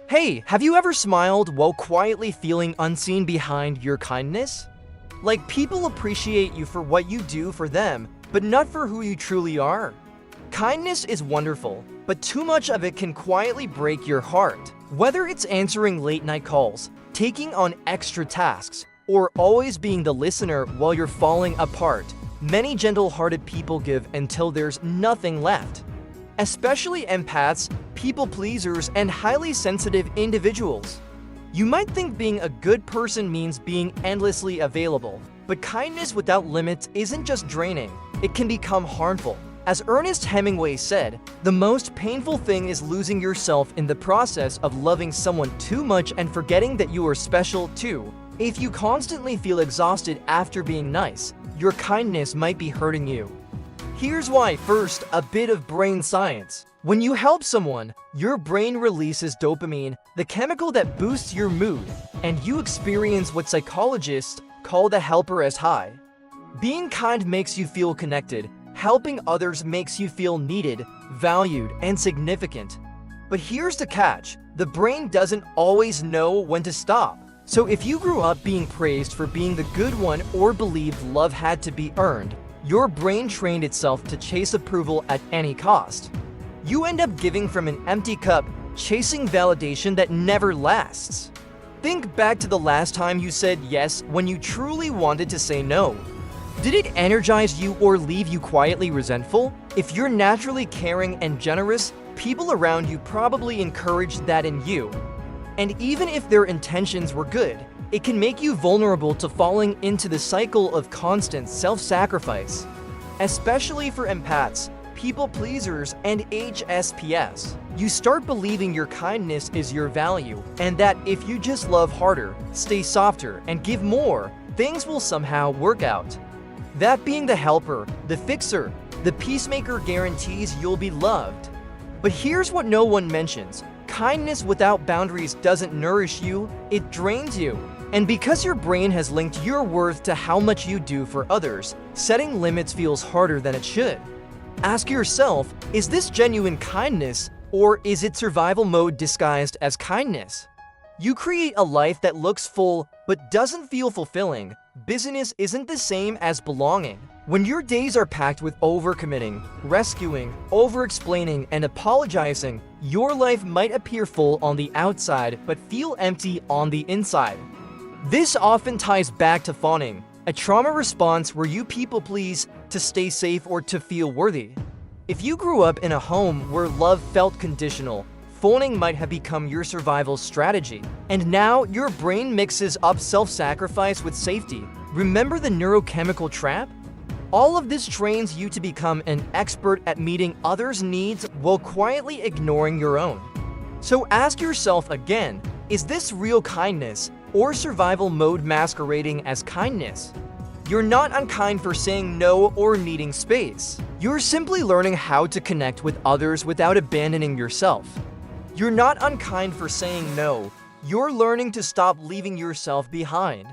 Hey, have you ever smiled while quietly feeling unseen behind your kindness? Like people appreciate you for what you do for them, but not for who you truly are. Kindness is wonderful, but too much of it can quietly break your heart. Whether it's answering late-night calls, taking on extra tasks, or always being the listener while you're falling apart, many gentle-hearted people give until there's nothing left. Especially empaths, people pleasers, and highly sensitive individuals. You might think being a good person means being endlessly available, but kindness without limits isn't just draining, it can become harmful. As Ernest Hemingway said, the most painful thing is losing yourself in the process of loving someone too much and forgetting that you are special too. If you constantly feel exhausted after being nice, your kindness might be hurting you. Here's why. First, a bit of brain science. When you help someone, your brain releases dopamine, the chemical that boosts your mood, and you experience what psychologists call the helper's high. Being kind makes you feel connected. Helping others makes you feel needed, valued, and significant. But here's the catch. The brain doesn't always know when to stop. So if you grew up being praised for being the good one or believed love had to be earned, your brain trained itself to chase approval at any cost. You end up giving from an empty cup, chasing validation that never lasts. Think back to the last time you said yes when you truly wanted to say no. Did it energize you or leave you quietly resentful? If you're naturally caring and generous, people around you probably encouraged that in you. And even if their intentions were good, it can make you vulnerable to falling into the cycle of constant self-sacrifice. Especially for empaths, people pleasers, and HSPs. You start believing your kindness is your value, and that if you just love harder, stay softer, and give more, things will somehow work out. That being the helper, the fixer, the peacemaker guarantees you'll be loved. But here's what no one mentions. Kindness without boundaries doesn't nourish you, it drains you. And because your brain has linked your worth to how much you do for others, setting limits feels harder than it should. Ask yourself, is this genuine kindness, or is it survival mode disguised as kindness? You create a life that looks full but doesn't feel fulfilling. Business isn't the same as belonging. When your days are packed with overcommitting, rescuing, over-explaining, and apologizing, your life might appear full on the outside but feel empty on the inside. This often ties back to fawning, a trauma response where you people please to stay safe or to feel worthy. If you grew up in a home where love felt conditional, fawning might have become your survival strategy. And now your brain mixes up self-sacrifice with safety. Remember the neurochemical trap? All of this trains you to become an expert at meeting others' needs while quietly ignoring your own. So ask yourself again, is this real kindness or survival mode masquerading as kindness? You're not unkind for saying no or needing space. You're simply learning how to connect with others without abandoning yourself. You're not unkind for saying no. You're learning to stop leaving yourself behind.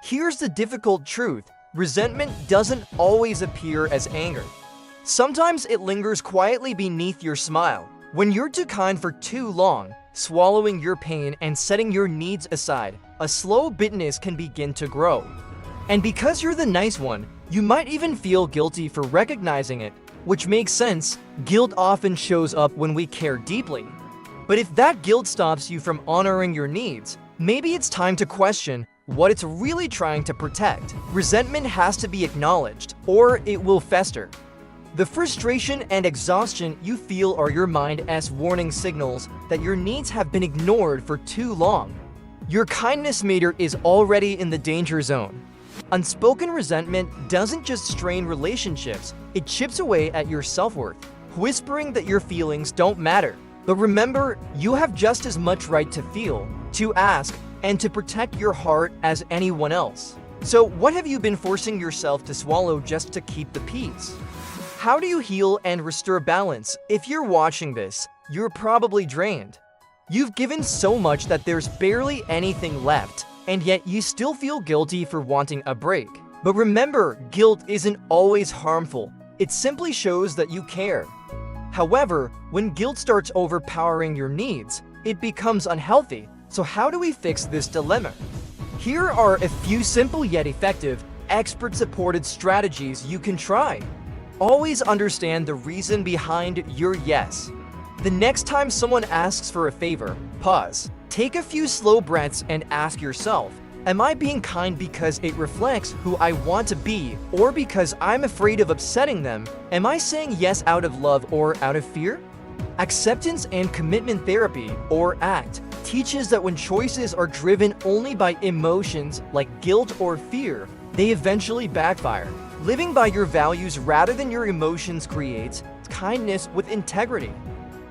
Here's the difficult truth. Resentment doesn't always appear as anger. Sometimes it lingers quietly beneath your smile. When you're too kind for too long, swallowing your pain and setting your needs aside, a slow bitterness can begin to grow. And because you're the nice one, you might even feel guilty for recognizing it, which makes sense. Guilt often shows up when we care deeply. But if that guilt stops you from honoring your needs, maybe it's time to question what it's really trying to protect. Resentment has to be acknowledged, or it will fester. The frustration and exhaustion you feel are your mind's warning signals that your needs have been ignored for too long. Your kindness meter is already in the danger zone. Unspoken resentment doesn't just strain relationships, it chips away at your self-worth, whispering that your feelings don't matter. But remember, you have just as much right to feel, to ask, and to protect your heart as anyone else. So what have you been forcing yourself to swallow just to keep the peace? How do you heal and restore balance? If you're watching this, you're probably drained. You've given so much that there's barely anything left, and yet you still feel guilty for wanting a break. But remember, guilt isn't always harmful. It simply shows that you care. However, when guilt starts overpowering your needs, it becomes unhealthy. So how do we fix this dilemma? Here are a few simple yet effective, expert-supported strategies you can try. Always understand the reason behind your yes. The next time someone asks for a favor, pause. Take a few slow breaths and ask yourself, am I being kind because it reflects who I want to be, or because I'm afraid of upsetting them? Am I saying yes out of love or out of fear? Acceptance and commitment therapy, or ACT, teaches that when choices are driven only by emotions like guilt or fear, they eventually backfire. Living by your values rather than your emotions creates kindness with integrity.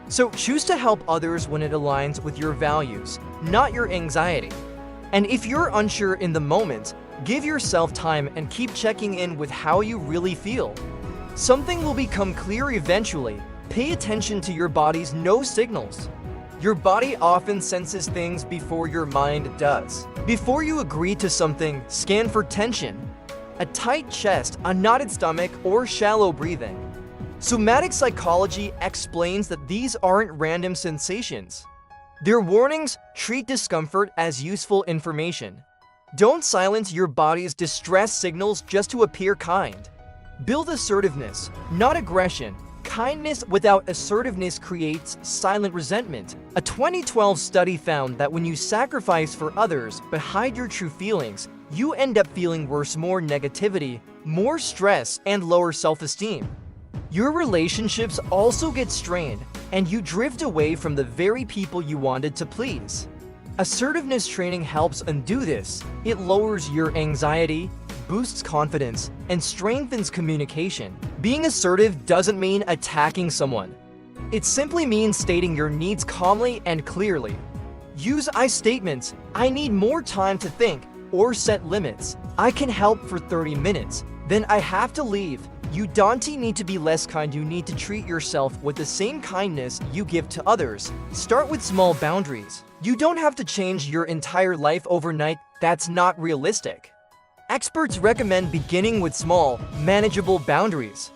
So choose to help others when it aligns with your values, not your anxiety. And if you're unsure in the moment, give yourself time and keep checking in with how you really feel. Something will become clear eventually. Pay attention to your body's no signals. Your body often senses things before your mind does. Before you agree to something, scan for tension, a tight chest, a knotted stomach, or shallow breathing. Somatic psychology explains that these aren't random sensations. They're warnings. Treat discomfort as useful information. Don't silence your body's distress signals just to appear kind. Build assertiveness, not aggression. Kindness without assertiveness creates silent resentment. A 2012 study found that when you sacrifice for others but hide your true feelings, you end up feeling worse, more negativity, more stress, and lower self-esteem. Your relationships also get strained, and you drift away from the very people you wanted to please. Assertiveness training helps undo this. It lowers your anxiety, boosts confidence, and strengthens communication. Being assertive doesn't mean attacking someone. It simply means stating your needs calmly and clearly. Use I statements, I need more time to think, or set limits. I can help for 30 minutes, then I have to leave. You don't need to be less kind, you need to treat yourself with the same kindness you give to others. Start with small boundaries. You don't have to change your entire life overnight, that's not realistic. Experts recommend beginning with small, manageable boundaries.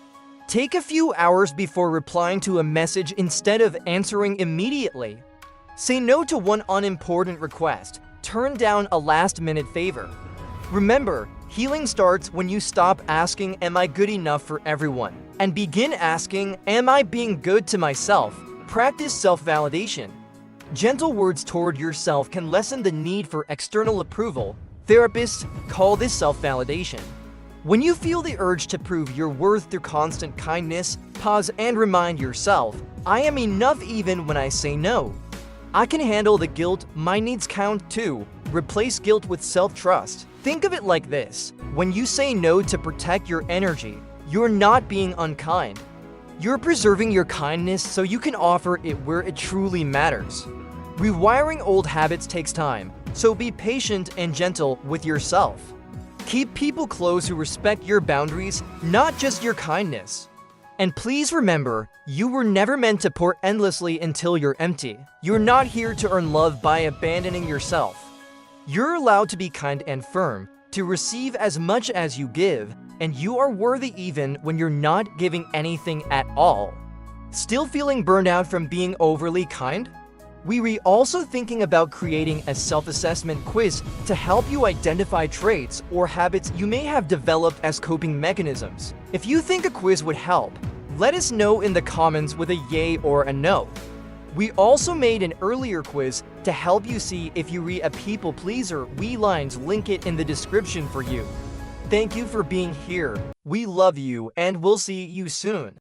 Take a few hours before replying to a message instead of answering immediately. Say no to one unimportant request. Turn down a last-minute favor. Remember, healing starts when you stop asking, am I good enough for everyone? And begin asking, am I being good to myself? Practice self-validation. Gentle words toward yourself can lessen the need for external approval. Therapists call this self-validation. When you feel the urge to prove your worth through constant kindness, pause and remind yourself, I am enough even when I say no. I can handle the guilt, my needs count too. Replace guilt with self-trust. Think of it like this. When you say no to protect your energy, you're not being unkind. You're preserving your kindness so you can offer it where it truly matters. Rewiring old habits takes time, so be patient and gentle with yourself. Keep people close who respect your boundaries, not just your kindness. And please remember, you were never meant to pour endlessly until you're empty. You're not here to earn love by abandoning yourself. You're allowed to be kind and firm, to receive as much as you give, and you are worthy even when you're not giving anything at all. Still feeling burned out from being overly kind? We're also thinking about creating a self-assessment quiz to help you identify traits or habits you may have developed as coping mechanisms. If you think a quiz would help, let us know in the comments with a yay or a no. We also made an earlier quiz to help you see if you're a people pleaser. We lines link it in the description for you. Thank you for being here. We love you and we'll see you soon.